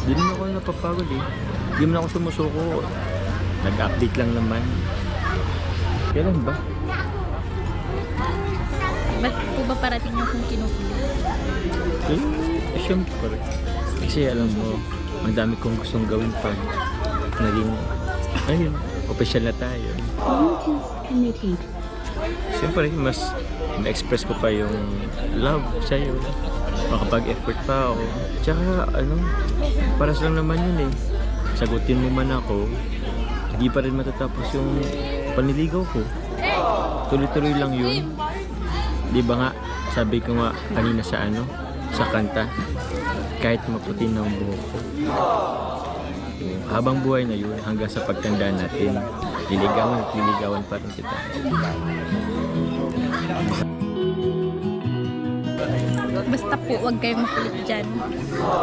Di naman ako napapagod eh. Di man ako sumusuko. Nag-update lang naman. Kailan ba? Ba't po ba parating niyo kung kinukulit? Siyempre. Kasi alam mo, ang dami kong gustong gawin pa. Naging, ayun, official na tayo. Siyempre, mas ma-express ko pa yung love sa'yo. Makapag-effort pa ako. Tsaka, paras lang naman yun eh. Sagutin mo man ako, hindi pa rin matatapos yung paniligaw ko. Tuloy-tuloy lang yun. Di ba nga, sabi ko nga kanina sa kanta, kahit maputi na ang buhok ko. Habang buhay na yun, hanggang sa pagtanda natin, liligawan at liligawan pa rin kita. Basta po, huwag kayong makulit dyan.